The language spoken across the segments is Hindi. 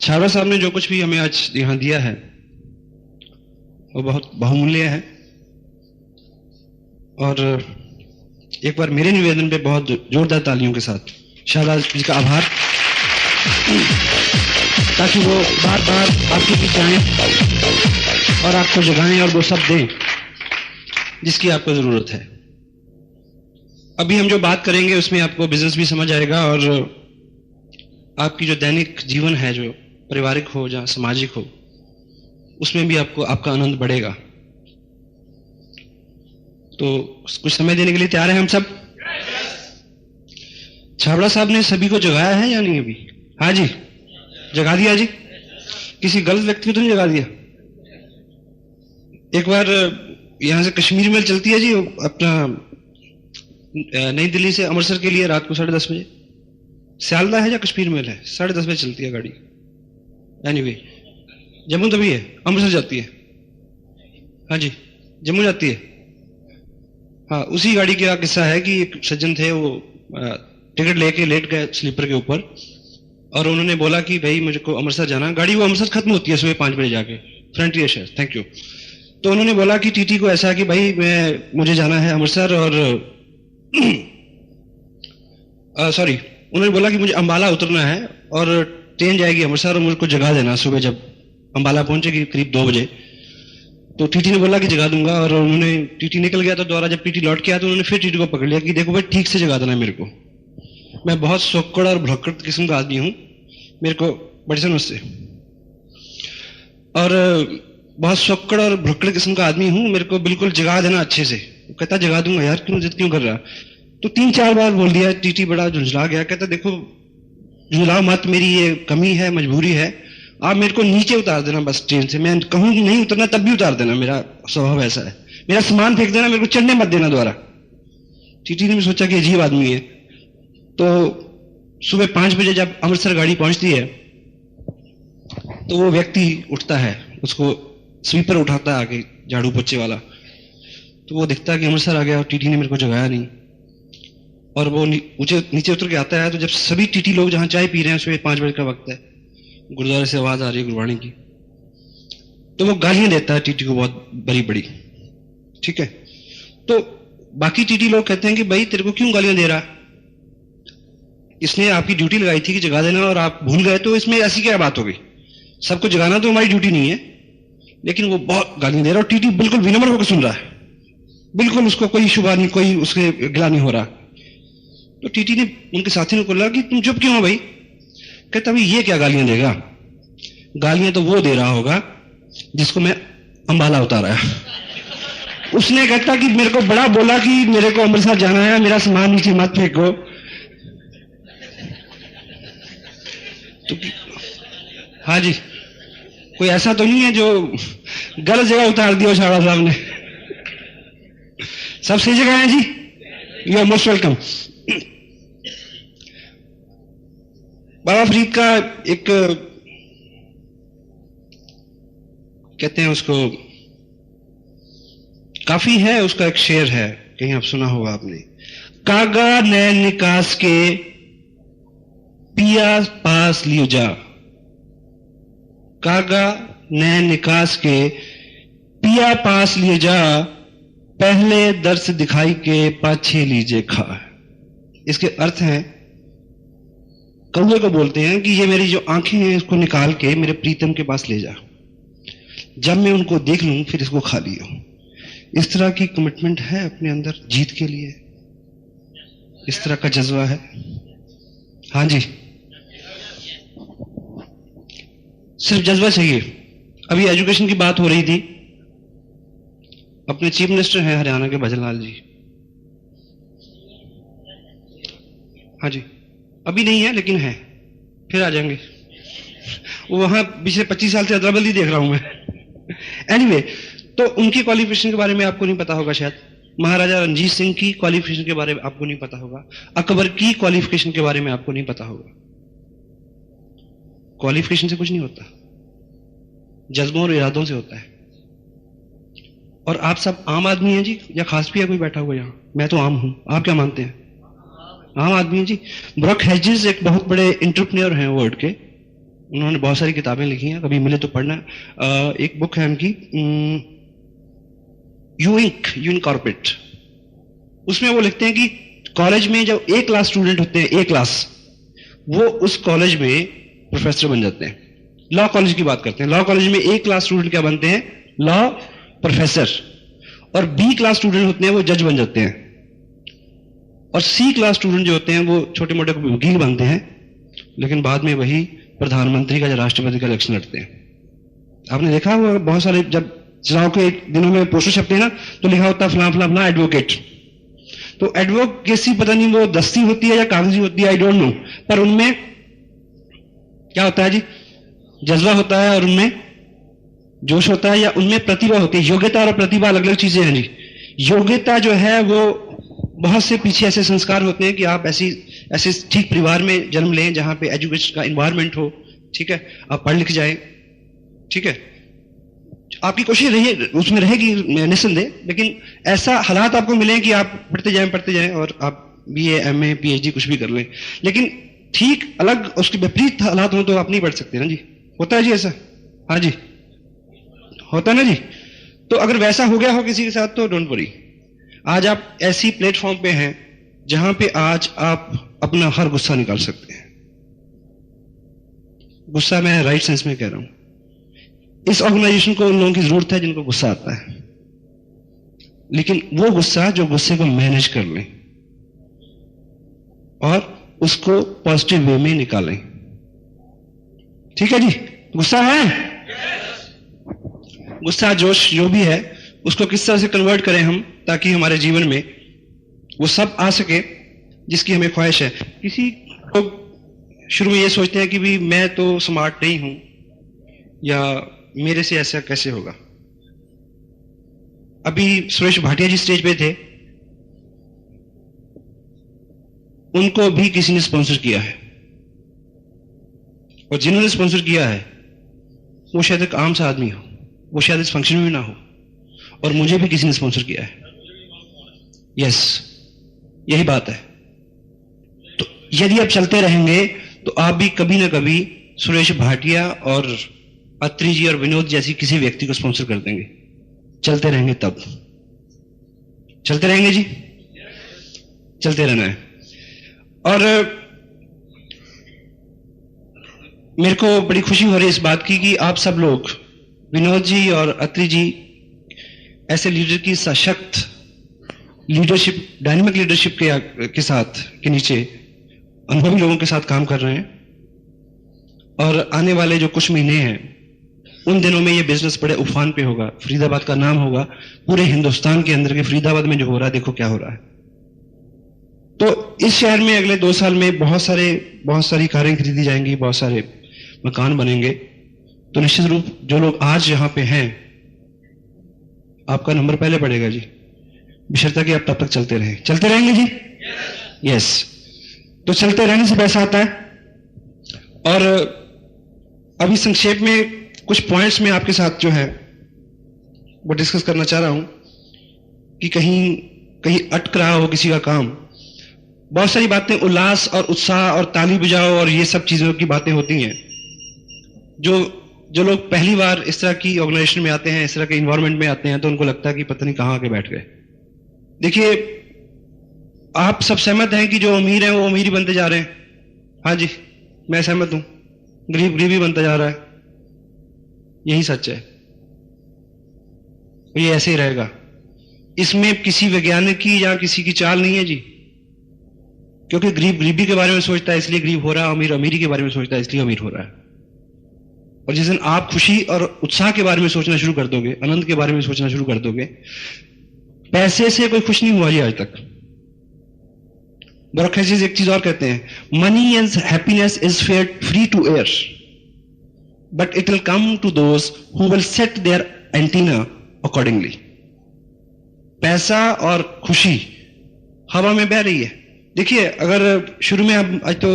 छाबड़ा साहब ने जो कुछ भी हमें आज यहाँ दिया है वो बहुत बहुमूल्य है। और एक बार मेरे निवेदन पे बहुत जोरदार तालियों के साथ शाहबाज जी का आभार, ताकि वो बार बार आपके पीछे आए और आपको जगाएं और वो सब दें जिसकी आपको जरूरत है। अभी हम जो बात करेंगे उसमें आपको बिजनेस भी समझ आएगा और आपकी जो दैनिक जीवन है, जो पारिवारिक हो या सामाजिक हो, उसमें भी आपको आपका आनंद बढ़ेगा। तो कुछ समय देने के लिए तैयार हैं हम सब? छाबड़ा साहब ने सभी को जगाया है या नहीं अभी? हाँ जी, जगा दिया जी। किसी गलत व्यक्ति को तो नहीं जगा दिया? एक बार यहां से कश्मीर मेल चलती है जी, अपना नई दिल्ली से अमृतसर के लिए रात को 10:30 बजे। सियालदा है या कश्मीर मेल है? 10:30 बजे चलती है गाड़ी। एनीवे, जम्मू तभी है, अमृतसर जाती है। हाँ जी, जम्मू जाती है। हाँ, उसी गाड़ी का किस्सा है कि एक सज्जन थे, वो टिकट लेके लेट गए स्लीपर के ऊपर और उन्होंने बोला कि भाई मुझको अमृतसर जाना। गाड़ी वो अमृतसर खत्म होती है सुबह 5 बजे जाके, फ्रंटियर शहर। Thank you. तो उन्होंने बोला कि टीटी को ऐसा कि भाई मुझे जाना है अमृतसर और सॉरी, उन्होंने बोला कि मुझे अंबाला उतरना है और ट्रेन जाएगी अमृतसर और मुझको जगा देना सुबह जब अंबाला पहुंचेगी करीब 2 बजे। तो टीटी ने बोला कि जगा दूंगा और उन्होंने, टीटी निकल गया। तो दोबारा जब टीटी लौट के आया तो उन्होंने फिर टीटी को पकड़ लिया कि देखो भाई ठीक से जगा देना मेरे को, मैं बहुत सोक्कड़ और भुलक्कड़ किस्म का आदमी हूं, मेरे को बड़ी समझ से, और बहुत सोक्कड़ और भुलक्कड़ किस्म का आदमी हूं, मेरे को बिल्कुल जगा देना अच्छे से। कहता जगा दूंगा यार, क्यों जिद क्यों कर रहा? तो 3-4 बार बोल दिया। टीटी बड़ा झुंझला गया, कहता देखो झुंझलाओ मत, मेरी ये कमी है, मजबूरी है, आप मेरे को नीचे उतार देना बस ट्रेन से। मैं कहूँ कि नहीं उतरना तब भी उतार देना, मेरा स्वभाव ऐसा है, मेरा सामान फेंक देना, मेरे को चढ़ने मत देना दोबारा। टीटी ने भी सोचा कि अजीब आदमी है। तो सुबह 5 बजे जब अमृतसर गाड़ी पहुंचती है तो वो व्यक्ति उठता है, उसको स्वीपर उठाता है आगे, झाड़ू पोछे वाला। तो वो दिखता है कि अमृतसर आ गया और टीटी ने मेरे को जगाया नहीं। और वो नीचे उतर के आता है। तो जब सभी टीटी लोग जहां चाय पी रहे हैं, सुबह 5 बजे का वक्त है, गुरुद्वारे से आवाज आ रही है गुरबाणी की, तो वो गालियां देता है टीटी को बहुत बड़ी बड़ी। ठीक है, तो बाकी टीटी लोग कहते हैं कि भाई तेरे को क्यों गालियां दे रहा? इसने आपकी ड्यूटी लगाई थी कि जगा देना और आप भूल गए, तो इसमें ऐसी क्या बात हो गई? सबको जगाना तो हमारी ड्यूटी नहीं है, लेकिन वो बहुत गालियां दे रहा है और टीटी बिल्कुल विनम्र होकर सुन रहा है, बिल्कुल उसको कोई शुबा नहीं, कोई उसके गिला नहीं हो रहा। तो टीटी ने उनके साथी ने बोला कि तुम चुप क्यों हो भाई? कहता भाई ये क्या गालियां देगा? गालियां तो वो दे रहा होगा जिसको मैं अंबाला उतारा है। उसने कहता कि मेरे को बड़ा बोला कि मेरे को अमृतसर जाना है, मेरा सामान नीचे मत फेंको। तो हाँ जी, कोई ऐसा तो नहीं है जो गलत जगह उतार दिया छाबड़ा साहब ने? सब सही जगह है जी, यू आर मोस्ट वेलकम। बाबा फरीद का एक, कहते हैं उसको, काफी है, उसका एक शेर है, कहीं आप सुना होगा आपने। कागा नैन निकास के पिया पास लियो जा, कागा नैन निकास के पिया पास लिए जा, पहले दर्श दिखाई के पाछे लीजे खा। इसके अर्थ हैं, कौवे को बोलते हैं कि ये मेरी जो आंखें हैं इसको निकाल के मेरे प्रीतम के पास ले जा, जब मैं उनको देख लूं फिर इसको खा लियो। इस तरह की कमिटमेंट है अपने अंदर जीत के लिए, इस तरह का जज्बा है। हाँ जी, सिर्फ जज्बा चाहिए। अभी एजुकेशन की बात हो रही थी, अपने चीफ मिनिस्टर हैं हरियाणा के भजनलाल जी। हाँ जी, अभी नहीं है लेकिन है, फिर आ जाएंगे। वहां पिछले 25 साल से अदला-बदली देख रहा हूं मैं। एनीवे, तो उनकी क्वालिफिकेशन के बारे में आपको नहीं पता होगा शायद, महाराजा रणजीत सिंह की क्वालिफिकेशन के बारे में आपको नहीं पता होगा, अकबर की क्वालिफिकेशन के बारे में आपको नहीं पता होगा। क्वालिफिकेशन से कुछ नहीं होता, जज्बों और इरादों से होता है। और आप सब आम आदमी हैं जी, या खास भी है कोई बैठा हुआ यहां? मैं तो आम हूं, आप क्या मानते हैं? आम आदमी हैं जी। ब्रॉक हेजिस एक बहुत बड़े एंटरप्रेन्योर हैं वर्ल्ड के, उन्होंने बहुत सारी किताबें लिखी हैं, कभी मिले तो पढ़ना। एक बुक है उनकी, यू इन कॉर्पोरेट। उसमें वो लिखते हैं कि कॉलेज में जब ए क्लास स्टूडेंट होते हैं, ए क्लास, वो उस कॉलेज में प्रोफेसर बन जाते हैं। लॉ कॉलेज की बात करते हैं, लॉ कॉलेज में ए क्लास स्टूडेंट क्या बनते हैं? Law professor. और बी क्लास स्टूडेंट होते हैं वो जज बन जाते हैं। और सी क्लास स्टूडेंट जो होते हैं वो छोटे मोटे वकील बनते हैं, लेकिन बाद में वही प्रधानमंत्री का या राष्ट्रपति का इलेक्शन लड़ते हैं। आपने देखा वो बहुत सारे जब चुनाव के दिनों में पोस्टर छपते हैं ना, तो लिखा होता है फलां फलां फलां एडवोकेट। तो एडवोकेसी पता नहीं वो दस्ती होती है या कागजी होती है, आई डोंट नो, पर उनमें क्या होता है जी? जज्बा होता है और उनमें जोश होता है, या उनमें प्रतिभा होती है। योग्यता और प्रतिभा अलग अलग चीजें हैं जी। योग्यता जो है वो बहुत से पीछे ऐसे संस्कार होते हैं कि आप ऐसे ठीक परिवार में जन्म लें जहां पे एजुकेशन का एनवायरनमेंट हो, ठीक है, आप पढ़ लिख जाएं, ठीक है, आपकी कोशिश रही उसमें रहेगी निस्संदेह, लेकिन ऐसा हालात आपको मिले कि आप पढ़ते जाएं और आप बीए एमए पीएचडी कुछ भी कर लें। लेकिन ठीक अलग उसके विपरीत हालात हो तो आप नहीं पढ़ सकते ना जी। होता है जी ऐसा? हाँ जी, होता है ना जी। तो अगर वैसा हो गया हो किसी के साथ तो डोंट वरी। आज आप ऐसी प्लेटफॉर्म पे हैं जहां पे आज आप अपना हर गुस्सा निकाल सकते हैं। गुस्सा मैं राइट सेंस में कह रहा हूं। इस ऑर्गेनाइजेशन को उन लोगों की जरूरत है जिनको गुस्सा आता है, लेकिन वो गुस्सा जो गुस्से को मैनेज कर लें और उसको पॉजिटिव वे में निकालें। ठीक है जी? गुस्सा है, गुस्सा जोश जो भी है उसको किस तरह से कन्वर्ट करें हम, ताकि हमारे जीवन में वो सब आ सके जिसकी हमें ख्वाहिश है। किसी लोग शुरू में ये सोचते हैं कि भी मैं तो स्मार्ट नहीं हूं, या मेरे से ऐसा कैसे होगा। अभी सुरेश भाटिया जी स्टेज पे थे, उनको भी किसी ने स्पॉन्सर किया है, और जिन्होंने स्पॉन्सर किया है वो शायद एक आम सा आदमी हो, वो शायद इस फंक्शन में भी ना हो, और मुझे भी किसी ने स्पॉन्सर किया है। यस, यही बात है। तो यदि आप चलते रहेंगे तो आप भी कभी ना कभी सुरेश भाटिया और अत्री जी और विनोद जैसी किसी व्यक्ति को स्पॉन्सर कर देंगे। चलते रहेंगे तब, चलते रहेंगे जी, चलते रहना है। और मेरे को बड़ी खुशी हो रही है इस बात की कि आप सब लोग, विनोद जी और अत्री जी, ऐसे लीडर की सशक्त लीडरशिप, डायनेमिक लीडरशिप के साथ के नीचे अनुभवी लोगों के साथ काम कर रहे हैं। और आने वाले जो कुछ महीने हैं उन दिनों में ये बिजनेस बड़े उफान पे होगा, फरीदाबाद का नाम होगा पूरे हिंदुस्तान के अंदर के। फरीदाबाद में जो हो रहा है, देखो क्या हो रहा है। तो इस शहर में अगले 2 साल में बहुत सारी कारें खरीदी जाएंगी, बहुत सारे मकान बनेंगे। तो निश्चित रूप जो लोग आज यहां पे हैं, आपका नंबर पहले पड़ेगा जी, बशर्ते कि आप तब तक चलते रहें। चलते रहेंगे जी? यस। तो चलते रहने से पैसा आता है। और अभी संक्षेप में कुछ पॉइंट्स में आपके साथ जो है वो डिस्कस करना चाह रहा हूं कि कहीं अटक रहा हो किसी का काम। बहुत सारी बातें उल्लास और उत्साह और ताली बजाओ और ये सब चीजों की बातें होती हैं। जो लोग पहली बार इस तरह की ऑर्गेनाइजेशन में आते हैं, इस तरह के इन्वायरमेंट में आते हैं, तो उनको लगता है कि पता नहीं कहां आके बैठ गए। देखिए, आप सब सहमत हैं कि जो अमीर हैं वो अमीर ही बनते जा रहे हैं। हाँ जी, मैं सहमत हूं। गरीब ही बनता जा रहा है, यही सच है, ये ऐसे ही रहेगा। इसमें किसी वैज्ञानिक की या किसी की चाल नहीं है जी, क्योंकि गरीब गरीबी के बारे में सोचता है इसलिए गरीब हो रहा है, अमीर अमीरी के बारे में सोचता है इसलिए अमीर हो रहा है। और जिस दिन आप खुशी और उत्साह के बारे में सोचना शुरू कर दोगे, आनंद के बारे में सोचना शुरू कर दोगे, पैसे से कोई खुश नहीं हुआ जी आज तक। बरखैज़ एक चीज और कहते हैं, money and happiness is free to air, but it will come to those who will set their antenna accordingly. पैसा और खुशी हवा में बह रही है। देखिए, अगर शुरू में आज तो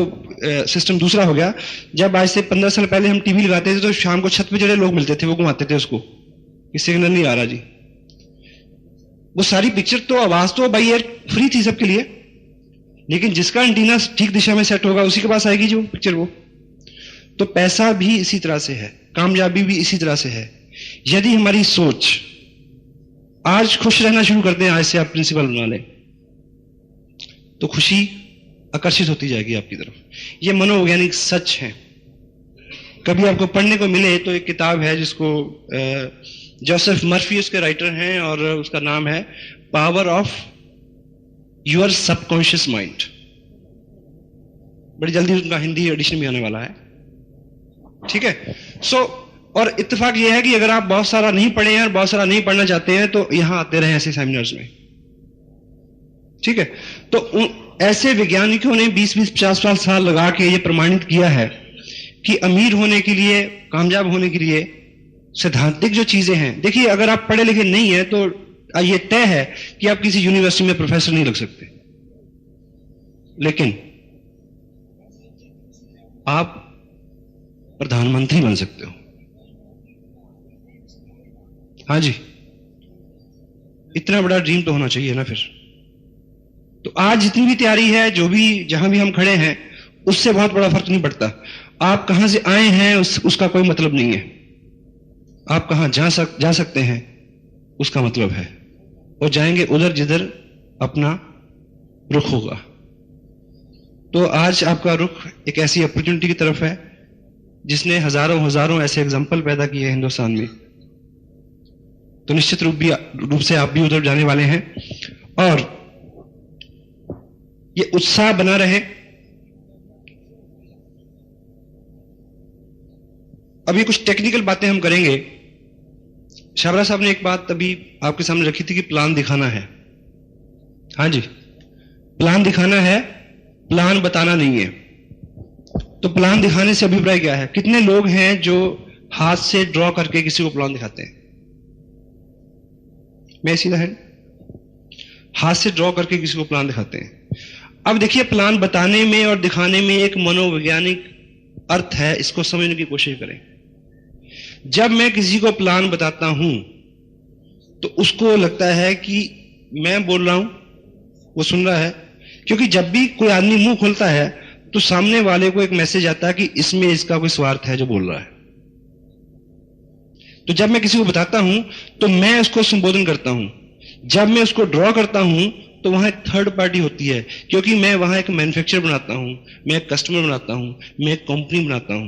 सिस्टम दूसरा हो गया, जब आज से 15 साल पहले हम टीवी लगाते थे तो शाम को छत पे चढ़े लोग मिलते थे, वो घुमाते थे उसको कि सिग्नल नहीं आ रहा जी। वो सारी पिक्चर तो, आवाज तो बाई एयर फ्री थी सबके लिए, लेकिन जिसका एंटीना ठीक दिशा में सेट होगा उसी के पास आएगी जो पिक्चर वो। तो पैसा भी इसी तरह से है, कामयाबी भी इसी तरह से है। यदि हमारी सोच आज खुश रहना शुरू करते हैं, आज से आप प्रिंसिपल बना लें, तो खुशी आकर्षित होती जाएगी आपकी तरफ। ये मनोवैज्ञानिक सच है। कभी आपको पढ़ने को मिले तो एक किताब है जिसको जोसेफ मर्फी उसके राइटर हैं, और उसका नाम है power of your subconscious mind. बड़ी जल्दी उनका हिंदी एडिशन भी आने वाला है, ठीक है। और इत्तेफाक ये है कि अगर आप बहुत सारा नहीं पढ़े हैं और बहुत सारा नहीं पढ़ना चाहते हैं तो यहां आते रहे ऐसे सेमिनार्स में, ठीक है। तो ऐसे वैज्ञानिकों ने 20-20, 50 साल लगा के ये प्रमाणित किया है कि अमीर होने के लिए, कामयाब होने के लिए सैद्धांतिक जो चीजें हैं, देखिए अगर आप पढ़े लिखे नहीं है तो ये तय है कि आप किसी यूनिवर्सिटी में प्रोफेसर नहीं लग सकते, लेकिन आप प्रधानमंत्री बन सकते हो। हाँ जी, इतना बड़ा ड्रीम तो होना चाहिए ना फिर। तो आज जितनी भी तैयारी है, जो भी जहां भी हम खड़े हैं, उससे बहुत बड़ा फर्क नहीं पड़ता। आप कहां से आए हैं उसका कोई मतलब नहीं है। आप कहां जा सकते हैं उसका मतलब है, और जाएंगे उधर जिधर अपना रुख होगा। तो आज आपका रुख एक ऐसी अपॉर्चुनिटी की तरफ है जिसने हजारों हजारों ऐसे एग्जाम्पल पैदा किए हैं हिंदुस्तान में। तो निश्चित रूप से आप भी उधर जाने वाले हैं, और ये उत्साह बना रहे। अभी कुछ टेक्निकल बातें हम करेंगे। शाबरा साहब ने एक बात अभी आपके सामने रखी थी कि प्लान दिखाना है। हाँ जी, प्लान दिखाना है, प्लान बताना नहीं है। तो प्लान दिखाने से अभिप्राय क्या है? कितने लोग हैं जो हाथ से ड्रॉ करके किसी को प्लान दिखाते हैं? मैं सीधा है, हाथ से ड्रॉ करके किसी को प्लान दिखाते हैं। अब देखिए, प्लान बताने में और दिखाने में एक मनोवैज्ञानिक अर्थ है, इसको समझने की कोशिश करें। जब मैं किसी को प्लान बताता हूं तो उसको लगता है कि मैं बोल रहा हूं, वो सुन रहा है, क्योंकि जब भी कोई आदमी मुंह खोलता है तो सामने वाले को एक मैसेज आता है कि इसमें इसका कोई स्वार्थ है जो बोल रहा है। तो जब मैं किसी को बताता हूं तो मैं उसको संबोधन करता हूं। जब मैं उसको ड्रॉ करता हूं तो वहां एक थर्ड पार्टी होती है, क्योंकि मैं वहां एक मैन्युफैक्चर बनाता हूं, मैं एक कस्टमर बनाता हूं, मैं एक कंपनी बनाता हूं,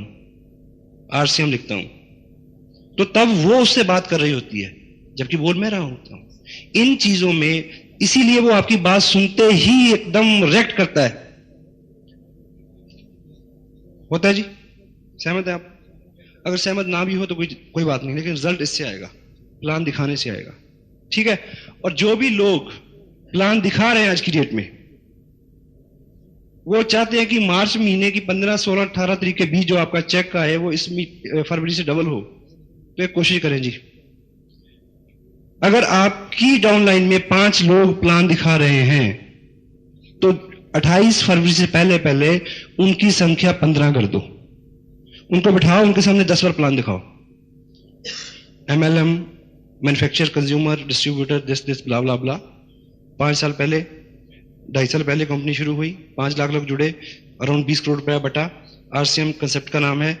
आरसीएम लिखता हूं। तो तब वो उससे बात कर रही होती है, जबकि बोल मैं रहा होता हूं। इन चीजों में इसीलिए वो आपकी बात सुनते ही एकदम रिएक्ट करता है। होता है जी? सहमत है आप? अगर सहमत ना भी हो तो कोई बात नहीं, लेकिन रिजल्ट इससे आएगा, प्लान दिखाने से आएगा, ठीक है। और जो भी लोग प्लान दिखा रहे हैं आज की डेट में, वो चाहते हैं कि मार्च महीने की 15, 16, 18 तारीख के बीच जो आपका चेक का है वो इस फरवरी से डबल हो। तो एक कोशिश करें जी, अगर आपकी डाउनलाइन में 5 लोग प्लान दिखा रहे हैं तो 28 फरवरी से पहले पहले उनकी संख्या 15 कर दो। उनको बिठाओ, उनके सामने 10 बार प्लान दिखाओ। MLM, manufacture, consumer, distributor, this blah blah blah. 5 साल पहले, 2.5 साल पहले कंपनी शुरू हुई, 5 लाख लोग जुड़े, अराउंड 20 करोड़ रुपया बटा। आरसीएम कंसेप्ट का नाम है।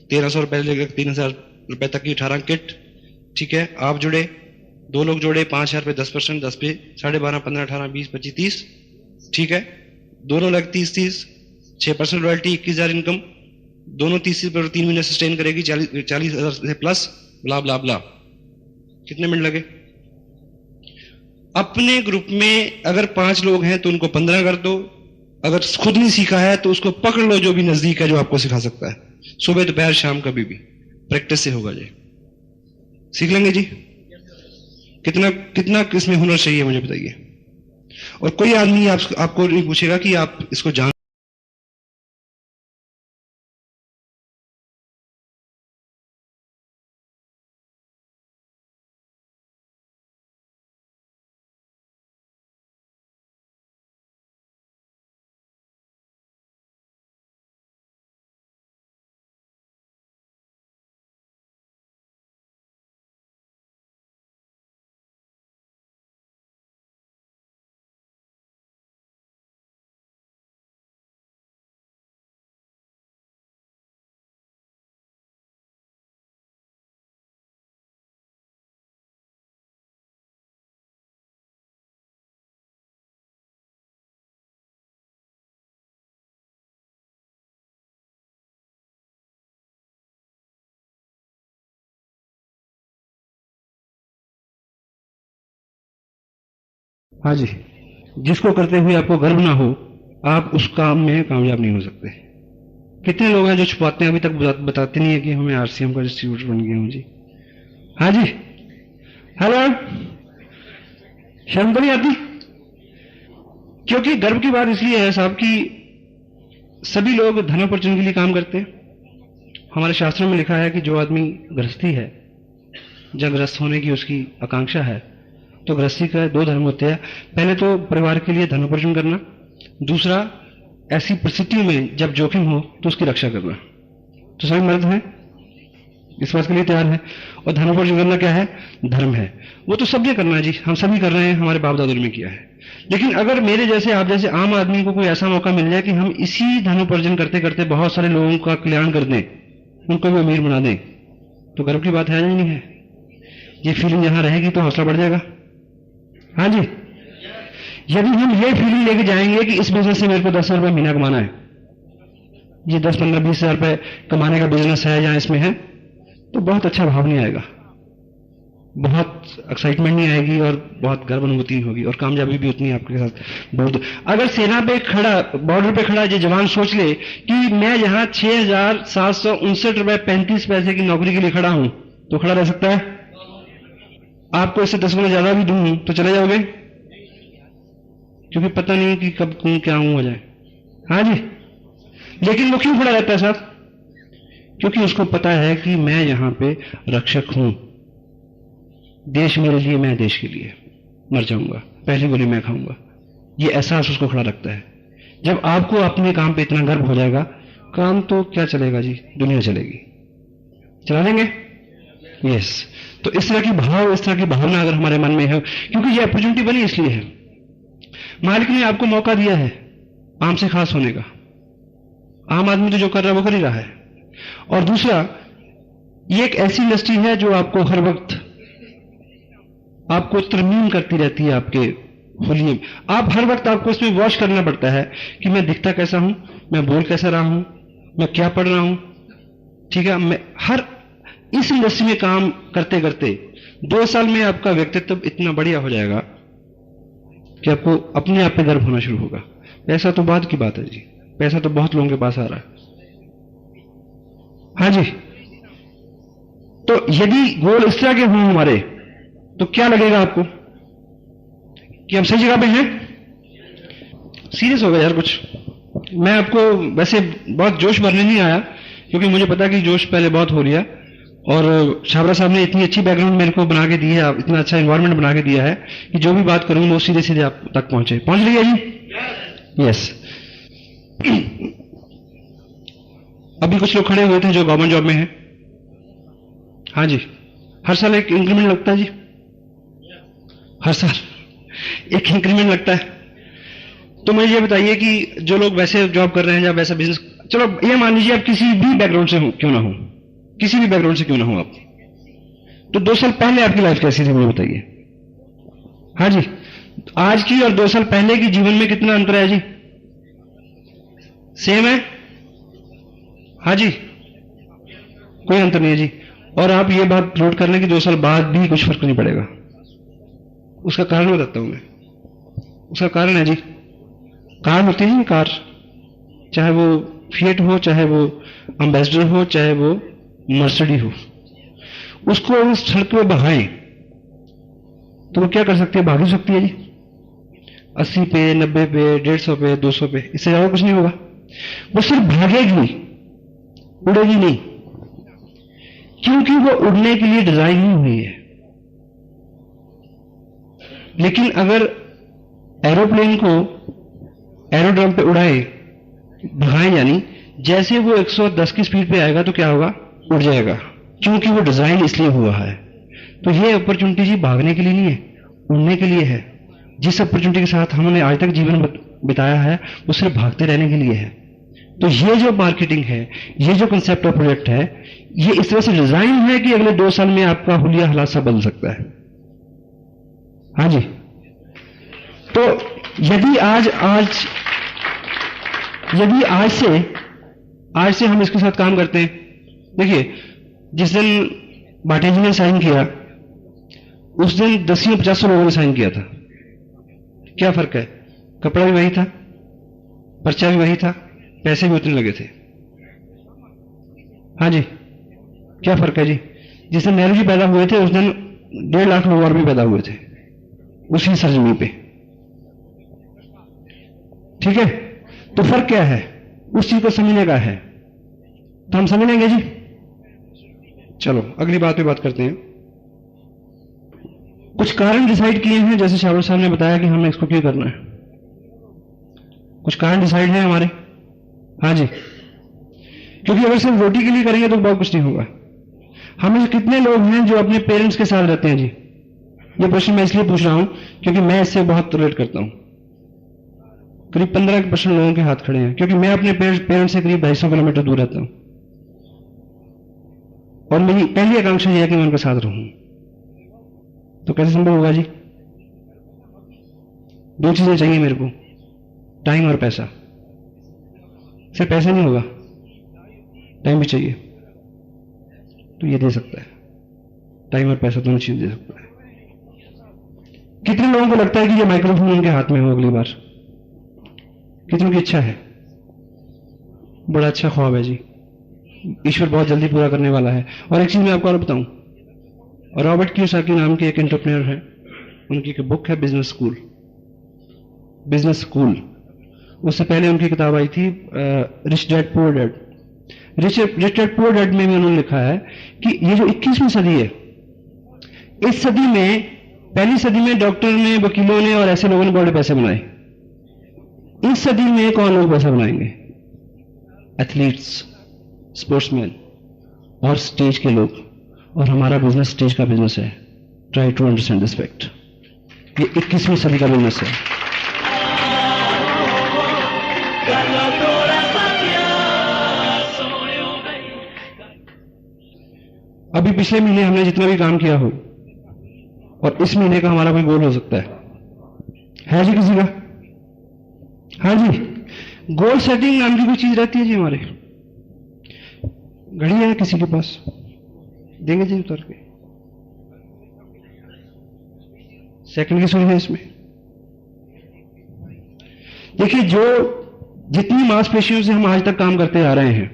1300 रुपए लेकर 3000 रुपए तक की 18 किट, ठीक है। आप जुड़े, 2 लोग जोड़े, 5000 पे 10%, 10 पे 12.5, 15, 18, 20, 25, 30, ठीक है। दोनों लग 30-30, 6% रॉयल्टी, 21,000 इनकम। दोनों 30 पर 3 महीने सस्टेन करेगी, 40,000 से प्लस, ब्ला ब्ला ब्ला। कितने मिनट लगे? अपने ग्रुप में अगर 5 लोग हैं तो उनको 15 कर दो। अगर खुद नहीं सीखा है तो उसको पकड़ लो जो भी नजदीक है जो आपको सिखा सकता है, सुबह दोपहर शाम कभी भी। प्रैक्टिस से होगा जी, सीख लेंगे जी। कितना कितना किसमें हुनर चाहिए मुझे बताइए। और कोई आदमी आपको नहीं पूछेगा कि आप इसको जान हाँ जी, जिसको करते हुए आपको गर्व ना हो, आप उस काम में कामयाब नहीं हो सकते। कितने लोग हैं जो छुपाते हैं, अभी तक बताते नहीं है कि हमें आरसीएम का डिस्ट्रीब्यूटर बन गया हूं जी। हाँ जी, हेलो, शर्म तो नहीं आती? क्योंकि गर्व की बात इसलिए है साहब कि सभी लोग धनोपार्जन के लिए काम करते हैं। हमारे शास्त्रों में लिखा है कि जो आदमी गृहस्थी है, जब गृहस्थ होने की उसकी आकांक्षा है, तो गृहस्थी का दो धर्म होते हैं। पहले तो परिवार के लिए धनोपार्जन करना, दूसरा ऐसी परिस्थितियों में जब जोखिम हो तो उसकी रक्षा करना। तो सभी मर्द हैं, इस बात के लिए तैयार है। और धनोपार्जन करना क्या है? धर्म है। वो तो सबने करना है जी, हम सभी कर रहे हैं, हमारे बाप दादों ने किया है। लेकिन अगर मेरे जैसे, आप जैसे आम आदमी को कोई ऐसा मौका मिल जाए कि हम इसी धनोपार्जन करते करते बहुत सारे लोगों का कल्याण कर दें, उनको भी अमीर बना दें, तो गर्व की बात है या नहीं है? ये फीलिंग यहां रहेगी तो हौसला बढ़ जाएगा। हाँ जी, यदि हम ये फीलिंग लेके जाएंगे कि इस बिजनेस से मेरे को 10,000 रुपये महीना कमाना है, ये 10, 15, 20,000 रुपये कमाने का बिजनेस है या इसमें है, तो बहुत अच्छा भाव नहीं आएगा, बहुत एक्साइटमेंट नहीं आएगी और बहुत गर्व अनुभूति होगी और कामयाबी भी उतनी आपके साथ बहुत। अगर सेना पे खड़ा, बॉर्डर पे खड़ा जो जवान सोच ले कि मैं यहां 6,759 रुपये 35 पैसे की नौकरी के लिए खड़ा हूं, तो खड़ा रह सकता है? आपको इससे 10 गुना ज्यादा भी दूं तो चले जाओगे? क्योंकि पता नहीं कि कब कौन क्या हो जाए। हाँ जी, लेकिन वो क्यों खड़ा रहता है साहब? क्योंकि उसको पता है कि मैं यहां पे रक्षक हूं, देश मेरे लिए, मैं देश के लिए मर जाऊंगा, पहली गोली मैं खाऊंगा। ये एहसास उसको खड़ा रखता है। जब आपको अपने काम पे इतना गर्व हो जाएगा, काम तो क्या चलेगा जी, दुनिया चलेगी। चला लेंगे? यस। तो इस तरह की भाव, इस तरह की भावना अगर हमारे मन में है, क्योंकि ये अपॉर्चुनिटी बनी इसलिए है, मालिक ने आपको मौका दिया है आम से खास होने का। आम आदमी तो जो कर रहा है वो कर ही रहा है। और दूसरा, ये एक ऐसी इंडस्ट्री है जो आपको हर वक्त आपको तरमीम करती रहती है, आपके हुलिये। आप हर वक्त आपको इसमें वॉच करना पड़ता है कि मैं दिखता कैसा हूं, मैं बोल कैसा रहा हूं, मैं क्या पढ़ रहा हूं, ठीक है। मैं हर इस इंडस्ट्री में काम करते करते 2 साल में आपका व्यक्तित्व इतना बढ़िया हो जाएगा कि आपको अपने आप पे गर्व होना शुरू होगा। पैसा तो बाद की बात है जी, पैसा तो बहुत लोगों के पास आ रहा है। हाँ जी, तो यदि गोल इस तरह के हों हमारे, तो क्या लगेगा आपको कि हम सही जगह पे हैं? सीरियस हो गया यार कुछ। मैं आपको वैसे बहुत जोश भरने नहीं आया, क्योंकि मुझे पता कि जोश पहले बहुत हो लिया, और छाबरा साहब ने इतनी अच्छी बैकग्राउंड मेरे को बना के दी है, इतना अच्छा एनवायरनमेंट बना के दिया है कि जो भी बात करूंगा वो सीधे सीधे आप तक पहुंच रही है जी। यस। अभी कुछ लोग खड़े हुए थे जो गवर्नमेंट जॉब में हैं। हाँ जी, हर साल एक इंक्रीमेंट लगता है जी, हर साल एक इंक्रीमेंट लगता है। तो मुझे ये बताइए कि जो लोग वैसे जॉब कर रहे हैं या वैसा बिजनेस, चलो ये मान लीजिए आप किसी भी बैकग्राउंड से हो, क्यों ना हो, किसी भी बैकग्राउंड से क्यों ना हो आप, तो 2 साल पहले आपकी लाइफ कैसी थी मुझे बताइए। हाँ जी, आज की और 2 साल पहले की जीवन में कितना अंतर है जी? सेम है? हाँ जी, कोई अंतर नहीं है जी। और आप ये बात नोट कर लें कि 2 साल बाद भी कुछ फर्क नहीं पड़ेगा। उसका कारण बताता हूं मैं। उसका कारण है जी, कार होती है, कार, चाहे वो फिएट हो, चाहे वो एम्बेसडर हो, चाहे वो मर्सिडी हो, उसको उस सड़क पे भगाएं तो वो क्या कर सकती है? भाग ही सकती है जी, 80 पे, 90 पे, 150 पे, 200 पे, इससे ज्यादा कुछ नहीं होगा। वो सिर्फ भागेगी, उड़ेगी नहीं, क्योंकि वो उड़ने के लिए डिजाइन नहीं हुई है। लेकिन अगर एरोप्लेन को एरोड्रम पे उड़ाए, भगाएं, यानी जैसे वो 110 की स्पीड पे आएगा तो क्या होगा? उड़ जाएगा, क्योंकि वो डिजाइन इसलिए हुआ है। तो ये अपॉर्चुनिटी जी भागने के लिए नहीं है, उड़ने के लिए है। जिस अपॉर्चुनिटी के साथ हमने आज तक जीवन बिताया है वो सिर्फ भागते रहने के लिए है। तो ये जो मार्केटिंग है, ये जो कंसेप्ट ऑफ प्रोजेक्ट है, ये इस तरह से डिजाइन है कि अगले 2 साल में आपका हुलिया हालात सा बदल सकता है। हाँ जी, तो यदि आज से हम इसके साथ काम करते हैं। देखिए, जिस दिन भाटे जी ने साइन किया, उस दिन 10 या 50 लोगों ने साइन किया था। क्या फर्क है? कपड़ा भी वही था, पर्चा भी वही था, पैसे भी उतने लगे थे। हाँ जी, क्या फर्क है जी? जिस दिन नेहरू जी पैदा हुए थे उस दिन 1.5 लाख लोग और भी पैदा हुए थे उसी सरजमी पे। ठीक है, तो फर्क क्या है? उस चीज को समझने का है, तो हम समझ लेंगे जी। चलो अगली बात पे बात करते हैं। कुछ कारण डिसाइड किए हैं, जैसे शाहरुख साहब ने बताया कि हमें इसको क्यों करना है। कुछ कारण डिसाइड है हमारे। हाँ जी, क्योंकि अगर सिर्फ रोटी के लिए करेंगे तो बहुत कुछ नहीं होगा। हम में कितने लोग हैं जो अपने पेरेंट्स के साथ रहते हैं जी? ये प्रश्न मैं इसलिए पूछ रहा हूं क्योंकि मैं इससे बहुत रिलेट करता हूं। करीब 15% लोगों के हाथ खड़े हैं, क्योंकि मैं अपने पेरेंट्स से करीब 250 किलोमीटर दूर रहता हूं और मेरी पहली आकांक्षा यह है कि मैं उनके साथ रहूं। तो कैसे संभव होगा जी? 2 चीजें चाहिए मेरे को, टाइम और पैसा। सिर्फ पैसा नहीं होगा, टाइम भी चाहिए। तो ये दे सकता है, टाइम और पैसा दोनों चीज दे सकता है। कितने लोगों को लगता है कि ये माइक्रोफोन उनके हाथ में हो अगली बार? कितनों की इच्छा है? बड़ा अच्छा ख्वाब है जी, ईश्वर बहुत जल्दी पूरा करने वाला है। और एक चीज मैं आपको और बताऊं, रॉबर्ट कियोसाकी नाम के एक एंटरप्रेन्योर है, उनकी एक बुक है बिजनेस स्कूल। बिजनेस स्कूल, उससे पहले उनकी किताब आई थी rich dad poor dad. Rich dad poor dad में भी उन्होंने लिखा है कि ये जो 21वीं सदी है, इस सदी में, पहली सदी में डॉक्टर ने, वकीलों ने और ऐसे लोगों ने बड़े पैसे बनाए। इस सदी में कौन लोग पैसा बनाएंगे? एथलीट्स, स्पोर्ट्समैन और स्टेज के लोग। और हमारा बिजनेस स्टेज का बिजनेस है। Try to understand this fact. ये 21वीं सदी का बिजनेस है। अभी पिछले महीने हमने जितना भी काम किया हो, और इस महीने का हमारा कोई गोल हो सकता है जी किसी का? हाँ जी, गोल सेटिंग नाम की कोई चीज रहती है जी हमारे। घड़ी है किसी के पास? देंगे जी उतर के। सेकंड की सुनी है इसमें। देखिए, जो जितनी मांसपेशियों से हम आज तक काम करते आ रहे हैं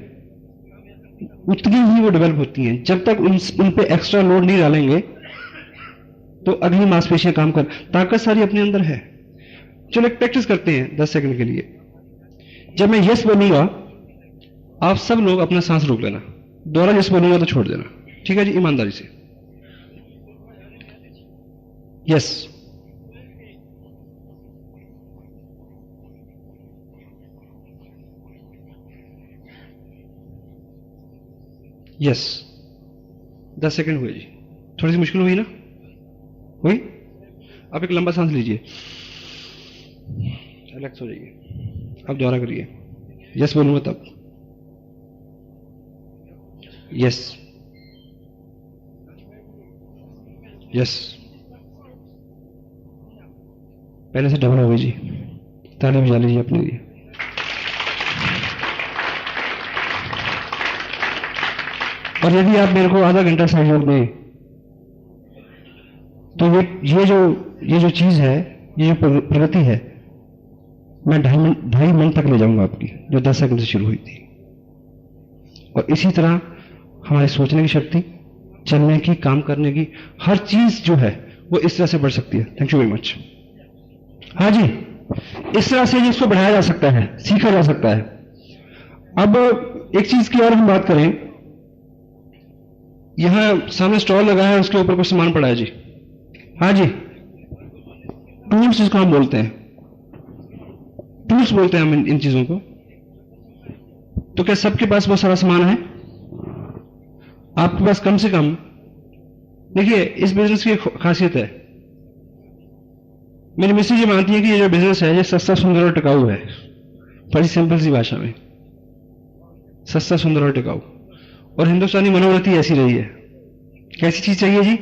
उतनी ही वो डेवलप होती हैं। जब तक उन पे एक्स्ट्रा लोड नहीं डालेंगे तो अगली मांसपेशियां काम कर, ताकत सारी अपने अंदर है। चलो एक प्रैक्टिस करते हैं 10 सेकंड के लिए। जब मैं यस बोलूंगा आप सब लोग अपना सांस रोक लेना, दोबारा यस बोलूंगा तो छोड़ देना। ठीक है जी, ईमानदारी से। Yes, yes. 10 सेकंड हुए जी। थोड़ी सी मुश्किल हुई ना? हुई? आप एक लंबा सांस लीजिए, रिलैक्स हो जाइए। अब दोबारा करिए, यस बोलूंगा तब। Yes, yes. पहले से डबल हो गई जी। ताली बजा लीजिए अपने लिए। और यदि आप मेरे को आधा घंटा सहयोग दें तो ये जो चीज है, ये जो प्रगति है, मैं 2.5 मिनट तक ले जाऊंगा आपकी, जो 10 सेकंड से शुरू हुई थी। और इसी तरह हमारी सोचने की शक्ति, चलने की, काम करने की, हर चीज जो है वो इस तरह से बढ़ सकती है। Thank you very much. हाँ जी, इस तरह से इसको बढ़ाया जा सकता है, सीखा जा सकता है। अब एक चीज की और हम बात करें, यहां सामने स्टॉल लगा है, उसके ऊपर कुछ सामान पड़ा है जी। हाँ जी, टूल्स जिसको हम बोलते हैं, टूल्स बोलते हैं हम इन चीजों को। तो क्या सबके पास बहुत सारा सामान है? आपके पास कम से कम, देखिए इस बिजनेस की एक खासियत है, मेरी मिसेज ये मानती है कि ये जो बिजनेस है ये सस्ता, सुंदर और टिकाऊ है। बड़ी सिंपल सी भाषा में, सस्ता, सुंदर और टिकाऊ। और हिंदुस्तानी मनोवृत्ति ऐसी रही है। कैसी चीज चाहिए जी?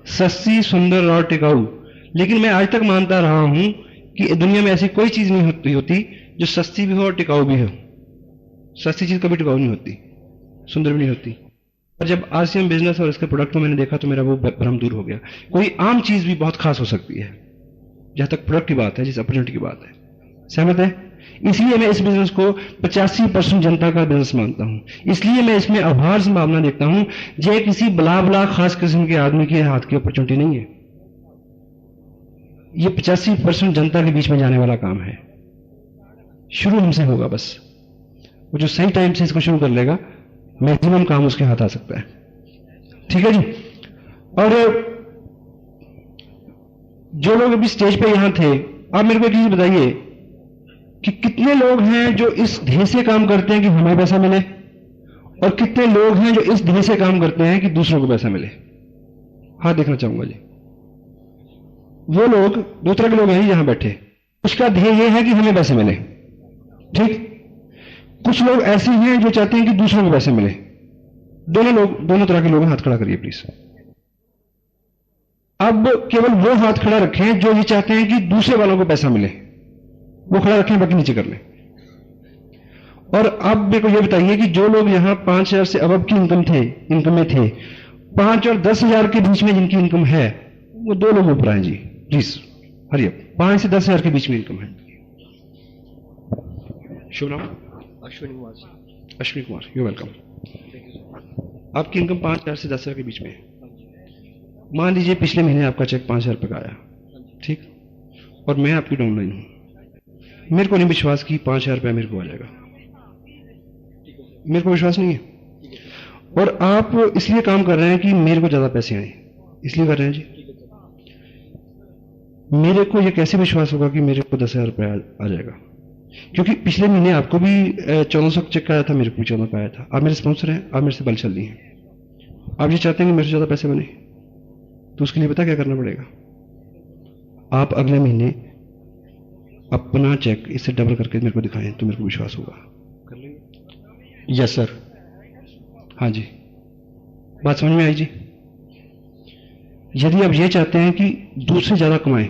सस्ती, सुंदर और टिकाऊ। लेकिन मैं आज तक मानता रहा हूं कि दुनिया में ऐसी कोई चीज नहीं होती जो सस्ती भी हो और टिकाऊ भी हो। सस्ती चीज कभी टिकाऊ नहीं होती, सुंदर भी नहीं होती। और जब आरसीएम बिजनेस और इसके प्रोडक्ट को मैंने देखा तो मेरा वो भ्रम दूर हो गया। कोई आम चीज भी बहुत खास हो सकती है, जहां तक प्रोडक्ट की बात है, जिस अपॉर्चुनिटी की बात है। सहमत है? इसलिए मैं इस बिजनेस को 85% जनता का बिजनेस मानता हूं। इसलिए मैं इसमें अपार संभावना देखता हूं। ये किसी बला बला खास किस्म के आदमी के हाथ की अपॉर्चुनिटी नहीं है। ये 85% जनता के बीच में जाने वाला काम है। शुरू हमसे होगा बस। वो जो सही टाइम से इसको शुरू कर लेगा, मैक्सिमम काम उसके हाथ आ सकता है। ठीक है जी। और जो लोग अभी स्टेज पे यहां थे, आप मेरे को एक चीज बताइए कि कितने लोग हैं जो इस ध्येय से काम करते हैं कि हमें पैसा मिले, और कितने लोग हैं जो इस ध्येय से काम करते हैं कि दूसरों को पैसा मिले? हाथ देखना चाहूंगा जी। वो लोग, दो तरह के लोग हैं यहां बैठे। उसका ध्येय यह है कि हमें पैसे मिले, ठीक। कुछ लोग ऐसे हैं जो चाहते हैं कि दूसरों को पैसे मिले। दोनों तरह के लोग हैं। हाथ खड़ा करिए प्लीज। अब केवल वो हाथ खड़ा रखें जो ये चाहते हैं कि दूसरे वालों को पैसा मिले, वो खड़ा रखें, बाकी नीचे कर लें। और अब मेरे को ये बताइए कि जो लोग यहां 5,000 से अबव की इनकम में थे, 5 और 10,000 के बीच में जिनकी इनकम है, वो दो लोग ऊपर आए जी प्लीज। हरिए। 5 से 10,000 के बीच में इनकम है। शुभ नाम? अश्विनी कुमार। Ashwini Kumar, you welcome. आपकी इनकम 5,000 से 10,000 के बीच में है। मान लीजिए पिछले महीने आपका चेक 5,000 रुपये का आया, ठीक, और मैं आपकी डाउनलाइन हूं। मेरे को नहीं विश्वास कि 5,000 रुपया मेरे को आ जाएगा। मेरे को विश्वास नहीं है। और आप इसलिए काम कर रहे हैं कि मेरे को ज्यादा पैसे आए, इसलिए कर रहे हैं जी। मेरे को यह कैसे विश्वास होगा कि मेरे को 10,000 रुपया आ जाएगा? क्योंकि पिछले महीने आपको भी 1400 चेक आया था, मेरे को भी 14 का आया था। आप मेरे स्पॉन्सर हैं, आप मेरे से बल चल रही हैं। आप ये चाहते हैं कि मेरे से ज्यादा पैसे बने, तो उसके लिए पता क्या करना पड़ेगा? आप अगले महीने अपना चेक इससे डबल करके मेरे को दिखाएं, तो मेरे को विश्वास होगा। कर लेंगे? Yes sir. हाँ जी, बात समझ में आई जी। यदि आप ये चाहते हैं कि दूसरे ज्यादा कमाएं,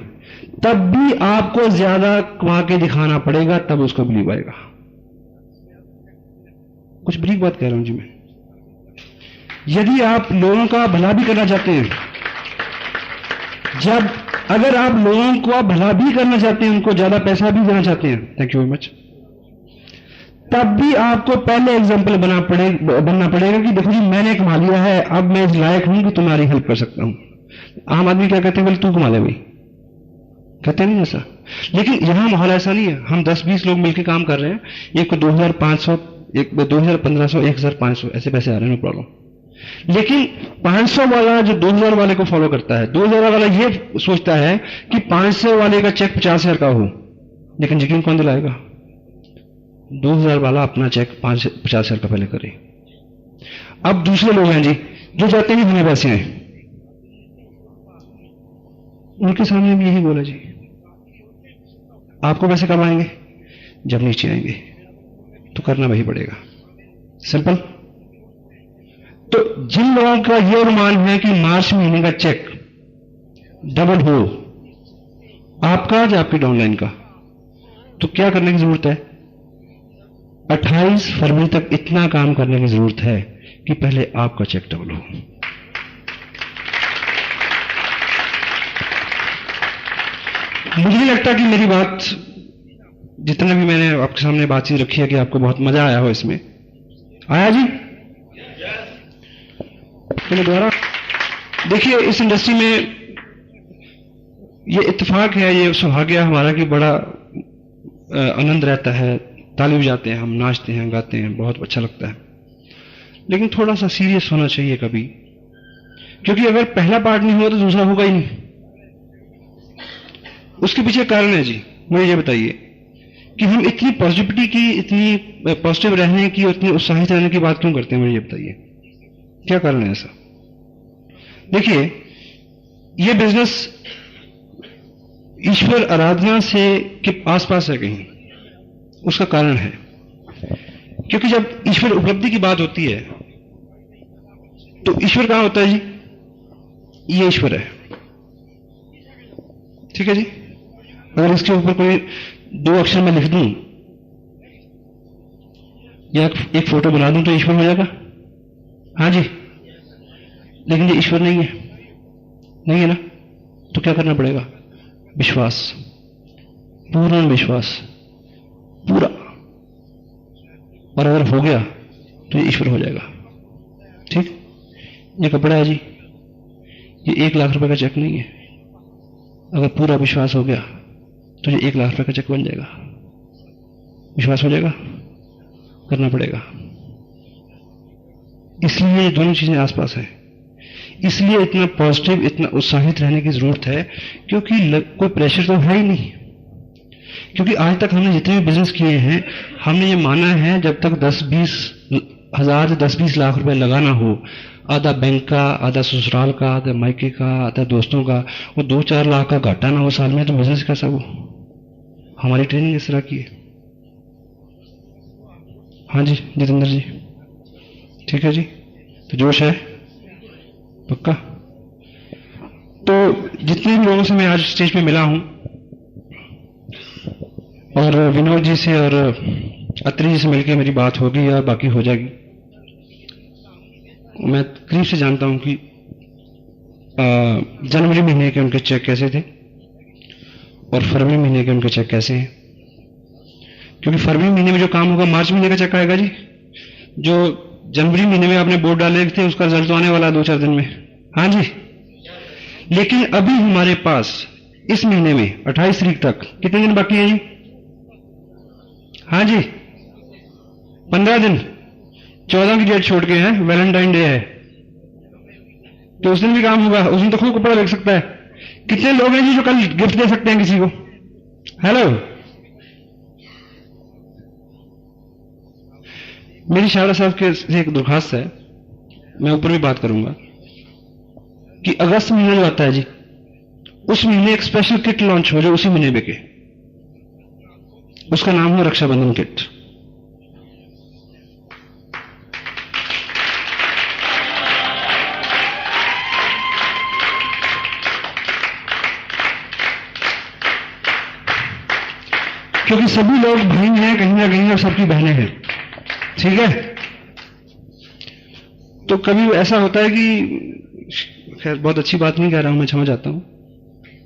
तब भी आपको ज्यादा कमा के दिखाना पड़ेगा, तब उसको बिलीव आएगा। कुछ बरीक बात कह रहा हूं जी मैं। यदि आप लोगों का भला भी करना चाहते हैं, अगर आप लोगों को भला भी करना चाहते हैं, उनको ज्यादा पैसा भी देना चाहते हैं, थैंक यू वेरी मच, तब भी आपको पहले एग्जाम्पल बनना पड़ेगा कि देखो जी मैंने कमा लिया है, अब मैं इस लायक हूं कि तुम्हारी हेल्प कर सकता हूं। आम आदमी क्या कहते हैं? बोले तू कमा ले भाई, कहते नहीं ऐसा। लेकिन यहां माहौल ऐसा नहीं है। हम 10-20 लोग मिलकर काम कर रहे हैं। एक को 2,500, एक 2,1500, 1,500 ऐसे पैसे आ रहे हैं, नो प्रॉब्लम। लेकिन 500 वाला जो 2,000 वाले को फॉलो करता है, 2,000 वाला ये सोचता है कि 500 वाले का चेक 50,000 का हो, लेकिन यकीन कौन दिलाएगा? 2,000 वाला अपना चेक 50,000 का पहले करे। अब दूसरे लोग हैं जी जो चाहते हैं कि हमें पैसे आए, उनके सामने भी यही बोला जी, आपको पैसे कब आएंगे? जब नीचे आएंगे, तो करना वही पड़ेगा। सिंपल। तो जिन लोगों का यह अनुमान है कि मार्च महीने का चेक डबल हो, आपका या आपकी डाउनलाइन का, तो क्या करने की जरूरत है? 28 फरवरी तक इतना काम करने की जरूरत है कि पहले आपका चेक डबल हो। मुझे नहीं लगता कि मेरी बात, जितना भी मैंने आपके सामने बातचीत रखी है, कि आपको बहुत मजा आया हो इसमें। आया जी? मैंने दोबारा देखिए, इस इंडस्ट्री में ये इत्तेफाक है, ये सौभाग्य हमारा कि बड़ा आनंद रहता है, ताली बजाते हैं, हम नाचते हैं, गाते हैं, बहुत अच्छा लगता है। लेकिन थोड़ा सा सीरियस होना चाहिए कभी, क्योंकि अगर पहला पार्ट नहीं हुआ तो दूसरा होगा ही नहीं। उसके पीछे कारण है जी। मुझे ये बताइए कि हम इतनी पॉजिटिविटी की, इतनी पॉजिटिव रहने की और इतनी उत्साहित रहने की बात क्यों करते हैं? मुझे ये बताइए, क्या कारण है ऐसा? देखिए, ये बिजनेस ईश्वर आराधना से के आसपास है कहीं, उसका कारण है। क्योंकि जब ईश्वर उपलब्धि की बात होती है, तो ईश्वर कहां होता है जी? ये ईश्वर है, ठीक है जी। अगर इसके ऊपर कोई 2 अक्षर में लिख दूं या एक फोटो बना दूं तो ईश्वर हो जाएगा? हाँ जी। लेकिन ये ईश्वर नहीं है, नहीं है ना? तो क्या करना पड़ेगा? विश्वास, पूर्ण विश्वास, पूरा। और अगर हो गया तो ये ईश्वर हो जाएगा। ठीक, ये कपड़ा है जी, ये 1 लाख रुपए का चेक नहीं है। अगर पूरा विश्वास हो गया तो ये 1 लाख रुपए का चेक बन जाएगा। विश्वास हो जाएगा, करना पड़ेगा। इसलिए ये दोनों चीजें आसपास है। इसलिए इतना पॉजिटिव, इतना उत्साहित रहने की जरूरत है, क्योंकि कोई प्रेशर तो है ही नहीं। क्योंकि आज तक हमने जितने भी बिजनेस किए हैं, हमने ये माना है जब तक 10-20 हजार से 10-20 लाख रुपए लगाना हो, आधा बैंक का, आधा ससुराल का, आधा मायके का, आधा दोस्तों का, वो 2-4 लाख का घाटा ना हो साल में, तो बिजनेस कैसा हो? हमारी ट्रेनिंग इस तरह की है। हाँ जी जितेंद्र जी, ठीक है जी, तो जोश है पक्का। तो जितने भी लोगों से मैं आज स्टेज पे मिला हूं, और विनोद जी से और अत्री जी से मिलकर मेरी बात होगी या बाकी हो जाएगी। मैं करीब से जानता हूं कि जनवरी महीने के उनके चेक कैसे थे और फरवरी महीने के उनके चेक कैसे हैं। क्योंकि फरवरी महीने में जो काम होगा, मार्च महीने का चेक आएगा जी। जो जनवरी महीने में आपने बोर्ड डाले थे, उसका रिजल्ट तो आने वाला 2-4 दिन में। हाँ जी, लेकिन अभी हमारे पास इस महीने में 28 तारीख तक कितने दिन बाकी है जी? हाँ जी 15 दिन। 14 की डेट छोड़ के हैं, वैलेंटाइन डे है, तो उस दिन भी काम होगा। उस दिन तो खूब कपड़ा लग सकता है। कितने लोग हैं जी जो कल गिफ्ट दे सकते हैं किसी को? हेलो, मेरी शाहरा साहब के से एक दरखास्त है, मैं ऊपर भी बात करूंगा, कि अगस्त महीना जो आता है जी, उस महीने एक स्पेशल किट लॉन्च हो जो उसी महीने बिके। उसका नाम है रक्षाबंधन किट। क्योंकि सभी लोग भाई हैं कहीं ना कहीं और सबकी बहनें हैं, ठीक है। तो कभी ऐसा होता है कि, खैर बहुत अच्छी बात नहीं कह रहा हूं, मैं क्षमा चाहता हूं,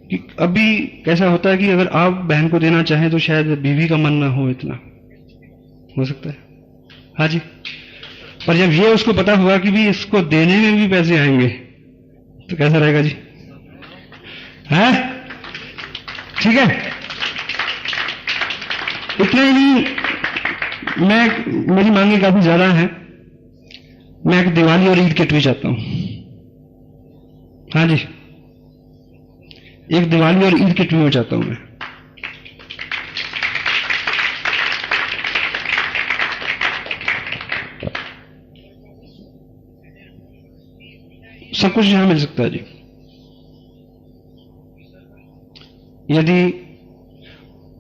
कि अभी कैसा होता है कि अगर आप बहन को देना चाहें तो शायद बीवी का मन ना हो, इतना हो सकता है। हाँ जी, पर जब ये उसको पता होगा कि भी इसको देने में भी पैसे आएंगे तो कैसा रहेगा जी? है ठीक है। इतना ही नहीं, मेरी मांगे काफी ज्यादा है। मैं एक दिवाली और ईद किट भी चाहता हूं। हाँ जी, एक दिवाली और ईद किट भी मैं चाहता हूं। मैं सब कुछ यहां मिल सकता है जी। यदि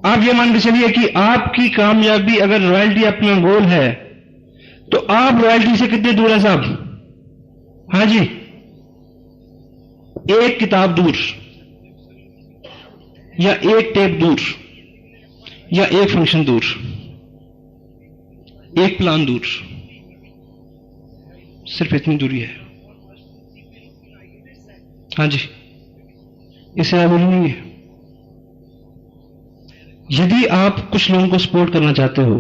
आप ये मान के चलिए कि आपकी कामयाबी अगर रॉयल्टी अपना गोल है, तो आप रॉयल्टी से कितने दूर है साहब? हाँ जी, एक किताब दूर, या एक टेप दूर, या एक फंक्शन दूर, एक प्लान दूर, सिर्फ इतनी दूरी है। हाँ जी, इससे आगे नहीं है। यदि आप कुछ लोगों को सपोर्ट करना चाहते हो,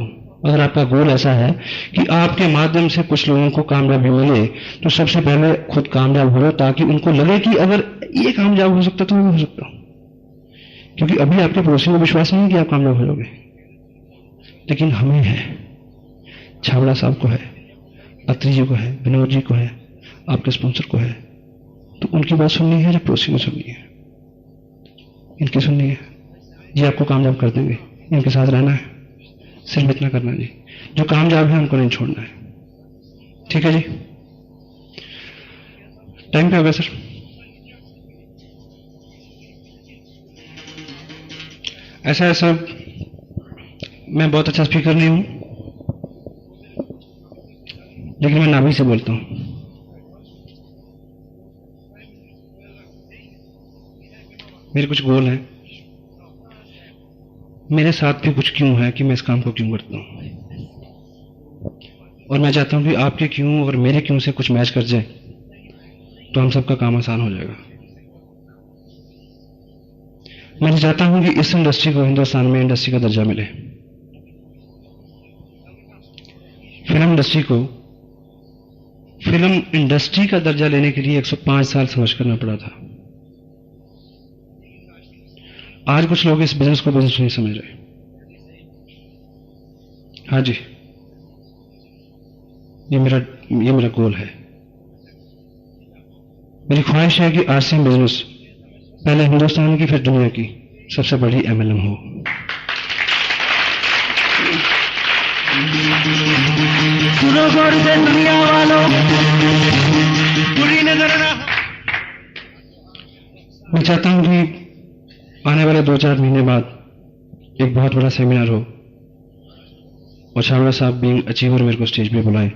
अगर आपका गोल ऐसा है कि आपके माध्यम से कुछ लोगों को कामयाबी मिले, तो सबसे पहले खुद कामयाब हो, ताकि उनको लगे कि अगर ये कामयाब हो सकता तो मैं हो सकता हूं। क्योंकि अभी आपके पड़ोसियों को विश्वास नहीं कि आप कामयाब हो जाओगे, लेकिन हमें है, छावड़ा साहब को है, अत्री जी को है, विनोद जी को है, आपके स्पॉन्सर को है। तो उनकी बात सुननी है या पड़ोसियों को सुननी है? इनकी सुननी है। ये आपको कामयाब कर देंगे, इनके साथ रहना है, सिर्फ इतना करना है जी। जो कामयाब है उनको नहीं छोड़ना है, ठीक है जी। टाइम पे हो गया सर। ऐसा है सर, मैं बहुत अच्छा स्पीकर नहीं हूं, लेकिन मैं नाभि से बोलता हूं। मेरे कुछ गोल हैं, मेरे साथ भी कुछ क्यों है कि मैं इस काम को क्यों करता हूं, और मैं चाहता हूं कि आपके क्यों और मेरे क्यों से कुछ मैच कर जाए, तो हम सबका काम आसान हो जाएगा। मैं चाहता हूं कि इस इंडस्ट्री को हिंदुस्तान में इंडस्ट्री का दर्जा मिले। फिल्म इंडस्ट्री का दर्जा लेने के लिए 105 साल संघर्ष करना पड़ा था। आज कुछ लोग इस बिजनेस को बिजनेस नहीं समझ रहे। हाँ जी, ये मेरा गोल है। मेरी ख्वाहिश है कि आरसीएम बिजनेस पहले हिंदुस्तान की फिर दुनिया की सबसे बड़ी एमएलएम हो। दुनिया वालों बुरी नजर ना। मैं चाहता हूं कि आने वाले 2-4 महीने बाद एक बहुत बड़ा सेमिनार हो और छावड़ा साहब बीइंग अचीवर मेरे को स्टेज पे बुलाए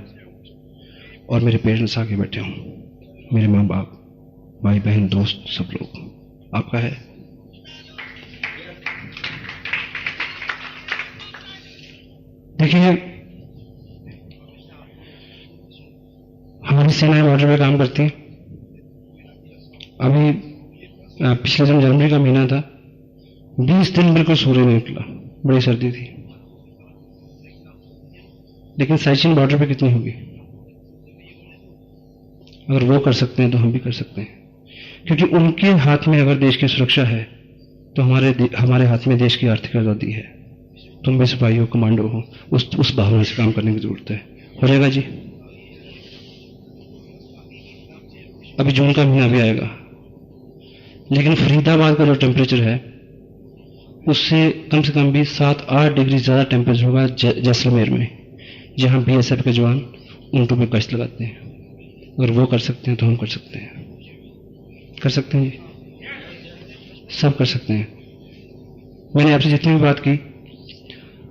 और मेरे पेरेंट्स आके बैठे हों, मेरे माँ बाप, भाई बहन, दोस्त, सब लोग। आपका है? देखिए, हमारी सेनाएं बॉर्डर पे काम करती हैं। अभी पिछले दिन जनवरी का महीना था, 20 दिन बिल्कुल सूर्य नहीं निकला, बड़ी सर्दी थी। लेकिन साइचिन बॉर्डर पे कितनी होगी? अगर वो कर सकते हैं तो हम भी कर सकते हैं, क्योंकि उनके हाथ में अगर देश की सुरक्षा है तो हमारे हाथ में देश की आर्थिक आजादी है। तुम भी सिपाही हो, कमांडो हो, उस भावना से काम करने की जरूरत है। हो जाएगा जी। अभी जून का महीना भी आएगा, लेकिन फरीदाबाद का जो टेम्परेचर है उससे कम से कम भी 7-8 डिग्री ज्यादा टेम्परेचर होगा जैसलमेर में, जहां बीएसएफ के जवान ऊंटों पे गश्त लगाते हैं। अगर वो कर सकते हैं तो हम कर सकते हैं। कर सकते हैं जी, सब कर सकते हैं। मैंने आपसे जितनी भी बात की,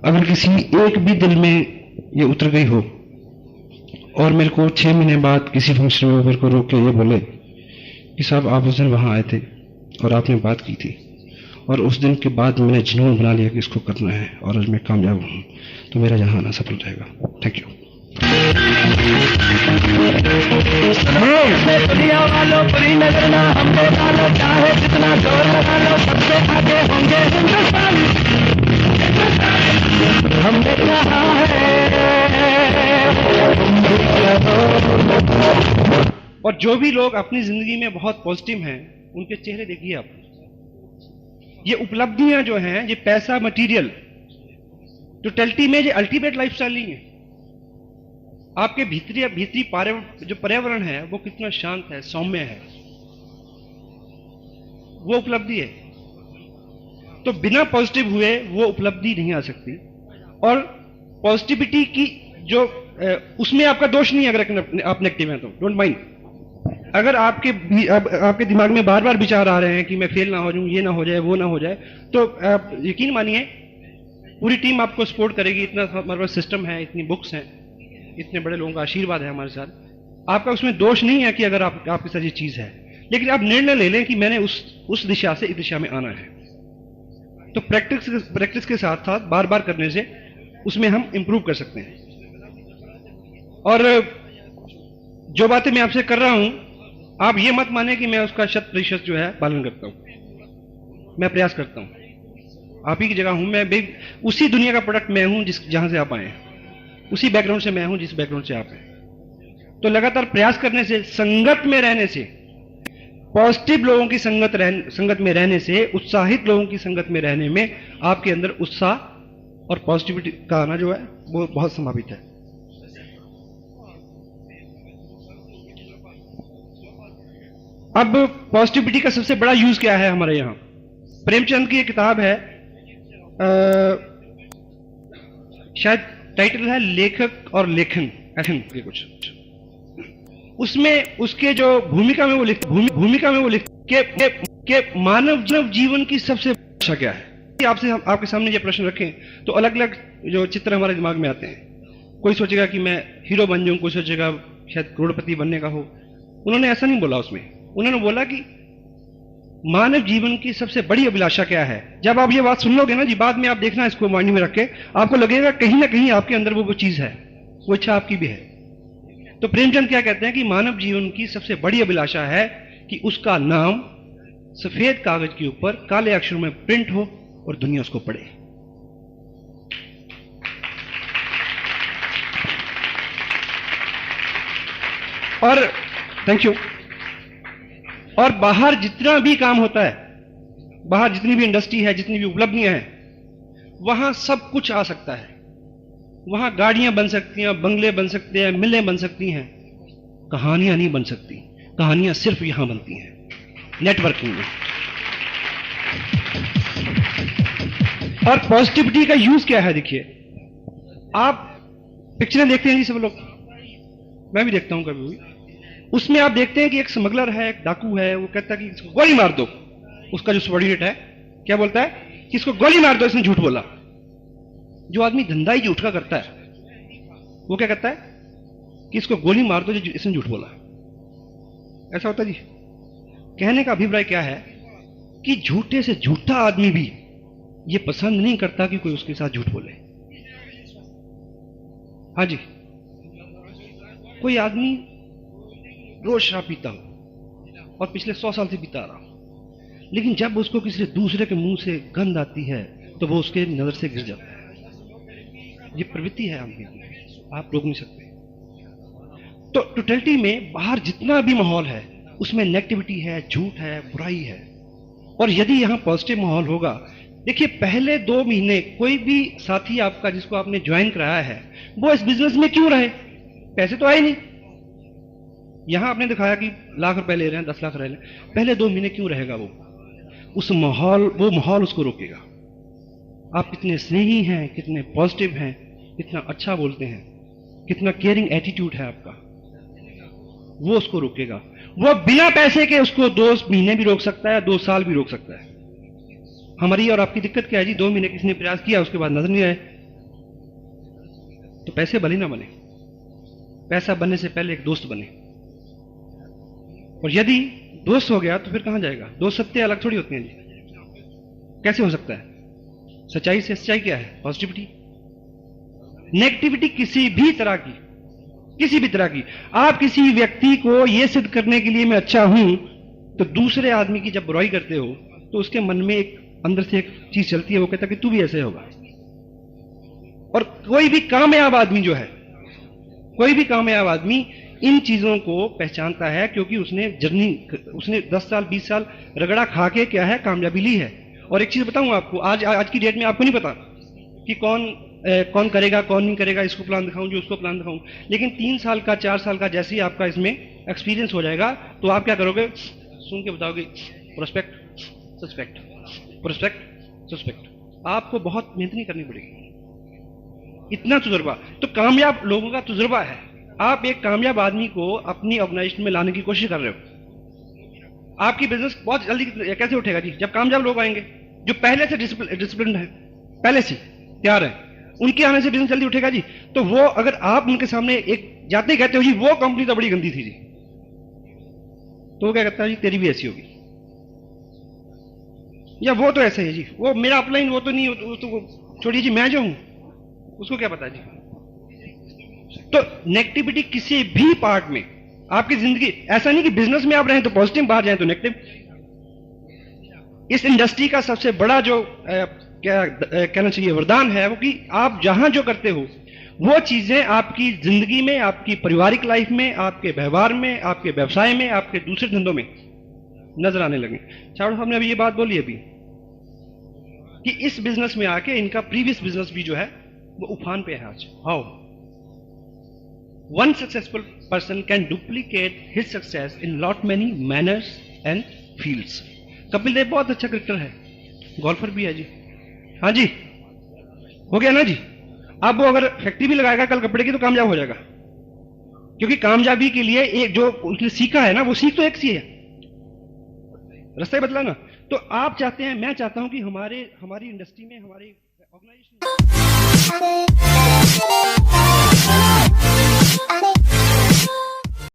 अगर किसी एक भी दिल में ये उतर गई हो और मेरे को 6 महीने बाद किसी फंक्शन में मेरे को रोक के ये बोले कि साहब आप उस दिन वहां आए थे और आपने बात की थी और उस दिन के बाद मैंने जुनून बना लिया कि इसको करना है और आज मैं कामयाब हूं, तो मेरा यहाँ आना सफल रहेगा। Thank you. दुनिया वालों बुरी नजर ना हम पे डालो, चाहे जितना जोर लगा लो, सबसे आगे होंगे हिंदुस्तानी। हमने कहा है। और जो भी लोग अपनी जिंदगी में बहुत पॉजिटिव हैं, उनके चेहरे देखिए आप। ये उपलब्धियां जो हैं, ये पैसा, मटेरियल, टोटलिटी में ये अल्टीमेट लाइफस्टाइल नहीं है। आपके भीतरी जो पर्यावरण है वो कितना शांत है, सौम्य है, वो उपलब्धि है। तो बिना पॉजिटिव हुए वो उपलब्धि नहीं आ सकती। और पॉजिटिविटी की जो उसमें आपका दोष नहीं है। अगर आप नेगेटिव हैं तो डोंट माइंड। अगर आपके दिमाग में बार बार विचार आ रहे हैं कि मैं फेल ना हो जाऊं, ये ना हो जाए, वो ना हो जाए, तो आप यकीन मानिए पूरी टीम आपको सपोर्ट करेगी। इतना हमारे पास सिस्टम है, इतनी बुक्स हैं, इतने बड़े लोगों का आशीर्वाद है हमारे साथ। आपका उसमें दोष नहीं है कि अगर आपके साथ ये चीज है, लेकिन आप निर्णय ले लें कि मैंने उस दिशा से इस दिशा में आना है। तो प्रैक्टिस के साथ साथ बार बार करने से उसमें हम इंप्रूव कर सकते हैं। और जो बातें मैं आपसे कर रहा हूं, आप ये मत माने कि मैं उसका 100% जो है पालन करता हूं। मैं प्रयास करता हूं। आप ही की जगह हूं मैं, उसी दुनिया का प्रोडक्ट मैं हूं जहां से आप आए हैं, उसी बैकग्राउंड से मैं हूं जिस बैकग्राउंड से आप हैं। तो लगातार प्रयास करने से, संगत में रहने से, पॉजिटिव लोगों की संगत में रहने से, उत्साहित लोगों की संगत में रहने में आपके अंदर उत्साह और पॉजिटिविटी का आना जो है वो बहुत संभावित है। अब पॉजिटिविटी का सबसे बड़ा यूज क्या है हमारे यहां? प्रेमचंद की एक किताब है, शायद टाइटल है लेखक और लेखन के कुछ। उसमें उसके जो भूमिका में वो लिख के मानव जीवन की सबसे भाषा क्या है। आपसे आपके सामने ये प्रश्न रखें तो अलग अलग जो चित्र हमारे दिमाग में आते हैं। कोई सोचेगा कि मैं हीरो बन जाऊं, कोई सोचेगा शायद करोड़पति बनने का हो। उन्होंने ऐसा नहीं बोला उसमें। उन्होंने बोला कि मानव जीवन की सबसे बड़ी अभिलाषा क्या है। जब आप ये बात सुन लोगे ना जी, बाद में आप देखना इसको माइंड में रख के, आपको लगेगा कहीं ना कहीं आपके अंदर वो चीज है, वो इच्छा आपकी भी है। तो प्रेमचंद क्या कहते हैं कि मानव जीवन की सबसे बड़ी अभिलाषा है कि उसका नाम सफेद कागज के ऊपर काले अक्षरों में प्रिंट हो और दुनिया उसको पढ़े। और थैंक यू। और बाहर जितना भी काम होता है, बाहर जितनी भी इंडस्ट्री है, जितनी भी उपलब्धियां हैं, वहां सब कुछ आ सकता है। वहां गाड़ियां बन सकती हैं, बंगले बन सकते हैं, मिलें बन सकती हैं, कहानियां नहीं बन सकती। कहानियां सिर्फ यहां बनती हैं, नेटवर्किंग में। और पॉजिटिविटी का यूज क्या है? देखिए, आप पिक्चरें देखते हैं जी सब लोग, मैं भी देखता हूं कभी भी। उसमें आप देखते हैं कि एक स्मगलर है, एक डाकू है, वो कहता है कि इसको गोली मार दो। उसका जो सबॉर्डिनेट है क्या बोलता है कि इसको गोली मार दो, इसने झूठ बोला। जो आदमी धंधा ही झूठ का करता है वो क्या कहता है कि इसको गोली मार दो, जो इसने झूठ बोला। ऐसा होता है जी। कहने का अभिप्राय क्या है कि झूठे से झूठा आदमी भी ये पसंद नहीं करता कि कोई उसके साथ झूठ बोले। हाँ जी, कोई आदमी रोज शराब पीता हो और पिछले 100 साल से पीता आ रहा हो, लेकिन जब उसको किसी दूसरे के मुंह से गंध आती है तो वो उसके नजर से गिर जाता है। ये प्रवृत्ति है आदमी की, आप रोक नहीं सकते। तो टोटलिटी में बाहर जितना भी माहौल है उसमें नेगेटिविटी है, झूठ है, बुराई है। और यदि यहां पॉजिटिव माहौल होगा, देखिए पहले 2 महीने कोई भी साथी आपका जिसको आपने ज्वाइन कराया है वो इस बिजनेस में क्यों रहे? पैसे तो आए नहीं। यहां आपने दिखाया कि लाख रुपए ले रहे हैं, 10 लाख रह रहे हैं, पहले 2 महीने क्यों रहेगा वो? वो माहौल उसको रोकेगा। आप कितने स्नेही हैं, कितने पॉजिटिव हैं, कितना अच्छा बोलते हैं, कितना केयरिंग एटीट्यूड है आपका, वो उसको रोकेगा। वो बिना पैसे के उसको 2 महीने भी रोक सकता है, 2 साल भी रोक सकता है। हमारी और आपकी दिक्कत क्या है जी? 2 महीने किसी ने प्रयास किया, उसके बाद नजर नहीं आए, तो पैसे भले ना बने, पैसा बनने से पहले एक दोस्त बने। और यदि दोस्त हो गया तो फिर कहां जाएगा? दोस्त सत्य अलग थोड़ी होते हैं जी। कैसे हो सकता है? सच्चाई से सच्चाई क्या है? पॉजिटिविटी। नेगेटिविटी किसी भी तरह की, आप किसी व्यक्ति को यह सिद्ध करने के लिए मैं अच्छा हूं, तो दूसरे आदमी की जब बुराई करते हो तो उसके मन में एक अंदर से एक चीज चलती है, वो कहता है कि तू भी ऐसे होगा। और कोई भी कामयाब आदमी इन चीजों को पहचानता है, क्योंकि उसने 10 साल 20 साल रगड़ा खा के क्या है कामयाबी ली है। और एक चीज बताऊं आपको, आज की डेट में आपको नहीं पता कि कौन करेगा, कौन नहीं करेगा, इसको प्लान दिखाऊं, जो उसको प्लान दिखाऊं। लेकिन 3 साल का 4 साल का जैसे ही आपका इसमें एक्सपीरियंस हो जाएगा तो आप क्या करोगे? सुन के बताओगे प्रोस्पेक्ट सस्पेक्ट, प्रोस्पेक्ट सस्पेक्ट। आपको बहुत मेहनत नहीं करनी पड़ेगी, इतना तजुर्बा तो कामयाब लोगों का तजुर्बा है। आप एक कामयाब आदमी को अपनी ऑर्गेनाइजेशन में लाने की कोशिश कर रहे हो, आपकी बिजनेस बहुत जल्दी कैसे उठेगा जी? जब कामयाब लोग आएंगे जो पहले से डिसिप्लिन है, पहले से तैयार है, उनके आने से बिजनेस जल्दी उठेगा जी। तो वो अगर आप उनके सामने एक जाते कहते हो जी वो कंपनी तो बड़ी गंदी थी जी, तो वो क्या कहता है जी तेरी भी ऐसी होगी, या वो तो ऐसा है जी, वो मेरा अपलाइन वो तो नहीं, वो तो छोड़िए जी, मैं जो हूं उसको क्या पता जी। तो नेगेटिविटी किसी भी पार्ट में आपकी जिंदगी, ऐसा नहीं कि बिजनेस में आप रहें तो पॉजिटिव, बाहर जाएं तो नेगेटिव। इस इंडस्ट्री का सबसे बड़ा जो क्या कहना चाहिए वरदान है वो कि आप जहां जो करते हो वो चीजें आपकी जिंदगी में, आपकी पारिवारिक लाइफ में, आपके व्यवहार में, आपके व्यवसाय में, आपके दूसरे धंधों में नजर आने लगे। चावड़ा साहब ने अभी ये बात बोली अभी कि इस बिजनेस में आके इनका प्रीवियस बिजनेस भी जो है वो उफान पे है आज। How one successful person can duplicate his success in lot many manners and fields. Kapil Dev बहुत अच्छा क्रिकेटर है, गोल्फर भी है जी। हाँ जी, हो गया ना जी। अब वो अगर फैक्ट्री भी लगाएगा कल कपड़े की तो कामयाब हो जाएगा, क्योंकि कामयाबी के लिए एक जो उसने सीखा है ना, वो सीख तो एक सी है, रास्ता ही बदला ना। तो आप चाहते हैं, मैं चाहता हूं कि हमारी इंडस्ट्री में, हमारी ऑर्गेनाइजेशन